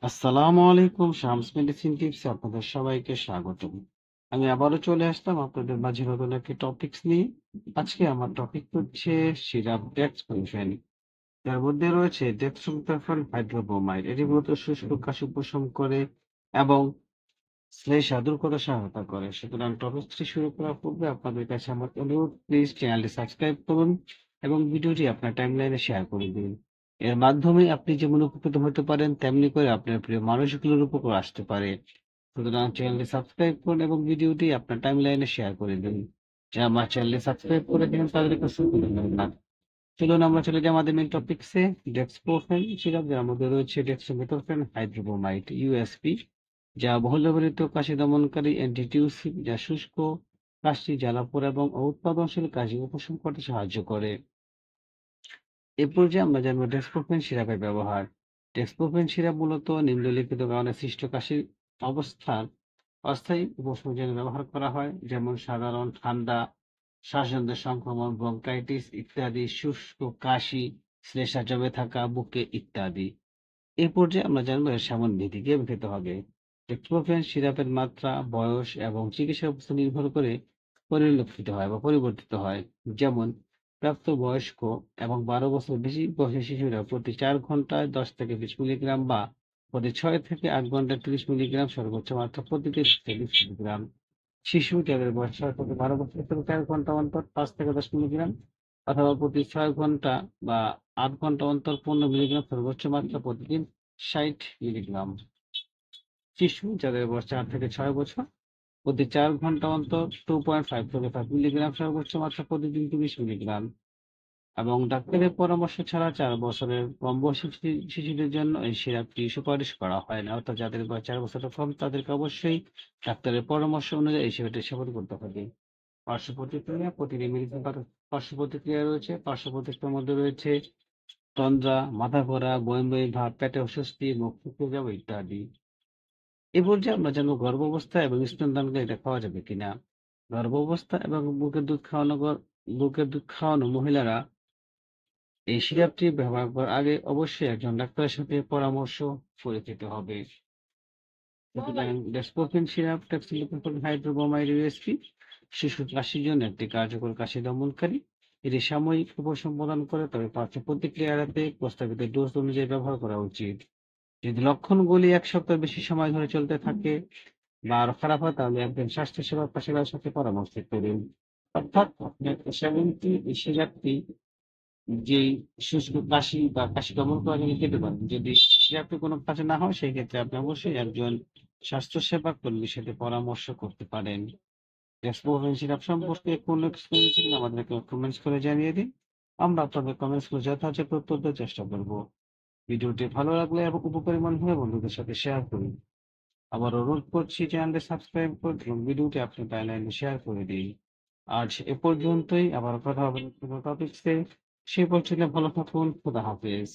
আসসালামু আলাইকুম। শামস মেডিসিন টিপসে আপনাদের সবাইকে স্বাগতম। আমি আবারও চলে আসলাম আপনাদের মাঝে নতুন একটি টপিকস নিয়ে। আজকে আমার টপিক হচ্ছে সিরাপ ডেক্সপ্রোফেন। যার মধ্যে রয়েছে ডেক্সট্রোমেথাসোন হাইড্রোব্রোমাইড। এটি মূলত শুষ্ক কাশি উপশম করে এবং শ্লেষ্মা দূর করতে সহায়তা করে। সুতরাং টপিকটি শুরু করার পূর্বে আপনাদের কাছে আমার অনুরোধ, প্লিজ চ্যানেলটি সাবস্ক্রাইব করুন এবং ভিডিওটি আপনার টাইমলাইনে শেয়ার করে দিন। এর মাধ্যমে আপনি যেমন উপকৃত হতে পারেন, তেমনি করে আপনার প্রিয় মানুষগুলোর উপকার আসতে পারে। সুতরাং চ্যানেলটি সাবস্ক্রাইব করুন এবং ভিডিওটি আপনার টাইমলাইনে শেয়ার করে দিন। যারা আমার চ্যানেলটি সাবস্ক্রাইব করে দিন তাদেরকে অসংখ্য ধন্যবাদ। চলুন আমরা চলে যাই আমাদের মেইন টপিকসে। ডেক্সপ্রোফেন সিরাপ, যার মধ্যে রয়েছে ডেক্সট্রোমেথরফেন হাইড্রোব্রোমাইড ইউএসপি, যা বহুল ব্যবহৃত কাশি দমনকারী অ্যান্টিটিউসিভ, যা শুষ্ক কাশি, জ্বালাপোড়া এবং অউৎপাদনশীল কাশি উপশম করতে সাহায্য করে। এ পর্যায়ে আমরা জানবো ডেক্সপ্রোফেন সিরাপের ব্যবহার। ডেক্সপ্রোফেন সিরাপ মূলত নিম্নলিখিত কারণে সৃষ্ট কাশির অবস্থার অস্থায়ী উপশমের জন্য ব্যবহার করা হয়, যেমন সাধারণ ঠান্ডা, শ্বাসযন্ত্রের সংক্রমণ, ব্রঙ্কাইটিস ইত্যাদি, শুষ্ক কাশি, শ্লেষ্মা জমে থাকা বুকে ইত্যাদি। এই পর্যায়ে আমরা জানবো এর সেবনবিধি কিভাবে খেতে হবে। ডেক্সপ্রোফেন সিরাপের মাত্রা, বয়স এবং চিকিৎসার অবস্থা নির্ভর করে পরিলক্ষিত হয় বা পরিবর্তিত হয়। যেমন প্রাপ্তবয়স্ক এবং ১২ বছর বেশি বয়সী শিশুরা প্রতি ৪ ঘন্টায় ১০ থেকে ২০ মিলিগ্রাম বা প্রতি ৬ থেকে ৮ ঘন্টায় ৩০ মিলিগ্রাম, সর্বোচ্চ মাত্রা প্রতি ৩০ থেকে ২০ মিলিগ্রাম। শিশু যাদের বয়স ৬ থেকে ১২ বছর থেকে ৪ ঘন্টা অন্তর ৫ থেকে ১০ মিলিগ্রাম, অথবা প্রতি ৬ ঘন্টা বা ৮ ঘন্টা অন্তর ১৫ মিলিগ্রাম, সর্বোচ্চ মাত্রা প্রতিদিন ৬০ মিলিগ্রাম। শিশু যাদের বয়স ৪ থেকে ৬ বছর প্রতি ৪ ঘন্টা অন্তর 2.5 থেকে 5 মিলিগ্রাম, সর্বোচ্চ মাত্রা প্রতিদিন ৩০ মিলিগ্রাম। এবং ডাক্তারের পরামর্শ ছাড়া ৪ বছরের কম বয়সী শিশুদের জন্য এই সিরাপটি সুপারিশ করা হয় না। অর্থাৎ যাদের বয়স ৪ বছরের কম তাদেরকে অবশ্যই ডাক্তারের পরামর্শ অনুযায়ী এই সিরাপটি সেবন করতে হবে। পার্শ্ব প্রতিক্রিয়া, প্রতিটি মেডিসিন পার্শ্ব প্রতিক্রিয়া রয়েছে। পার্শ্ব প্রতিক্রিয়ার মধ্যে রয়েছে তন্দ্রা, মাথা ঘোরা, বমি বমি ভাব, পেটে অস্বস্তি, মুখ শুকিয়ে যাওয়া ইত্যাদি। এ পর্যায়ে আমরা জানবো গর্ভাবস্থা এবং স্তনদানকালে এটা খাওয়া যাবে কিনা। গর্ভাবস্থা এবং বুকের দুধ খাওয়ানো মহিলারা এই সিরাপটি ব্যবহার করার আগে অবশ্যই একজন ডাক্তারের সাথে পরামর্শ করে খেতে হবে। সুতরাং ডেক্সপ্রোফেন সিরাপ, ডেক্সট্রোমেথরসোন হাইড্রোব্রোমাইড ইউএসপি, শিশুর কাশির জন্য একটি কার্যকর কাশি দমনকারী। এটি সাময়িক উপশম প্রদান করে, তবে পার্শ্ব প্রতিক্রিয়া এড়াতে প্রস্তাবিত ডোজ অনুযায়ী ব্যবহার করা উচিত। যদি লক্ষণগুলি ১ সপ্তাহ বেশি সময় ধরে চলতে থাকে বা আরো খারাপ হয়, তাহলে একজন স্বাস্থ্যসেবা পেশাদারের সাথে পরামর্শ করুন। অর্থাৎ আপনার সেবনটি এই সিরাপটি যেই শুষ্ক কাশি বা কাশি দমন করার জন্য খেতে পারেন। যদি সিরাপটি কোনো কাজে না হয়, সেই ক্ষেত্রে আপনি অবশ্যই একজন স্বাস্থ্যসেবা কর্মীর সাথে পরামর্শ করতে পারেন। ডেক্সপ্রোফেন সিরাপ সম্পর্কে কোনো কিছু থাকলে আমাদেরকে কমেন্টস করে জানিয়ে দিন। আমরা আপনাদের কমেন্টস গুলো যথাযথ উত্তর দেওয়ার চেষ্টা করব। ভিডিওটি ভালো লাগলে এবং উপকারী মনে হলে বন্ধুদের সাথে শেয়ার করুন। আবার অনুরোধ করছি চ্যানেলটি সাবস্ক্রাইব করুন এবং ভিডিওটি আপনার টাইমলাইনে শেয়ার করে দিন। আজ এ পর্যন্তই। আবার কথা হবে নতুন কোনো টপিকসে। সে পর্যন্ত ভালো থাকুন। খোদা হাফেজ।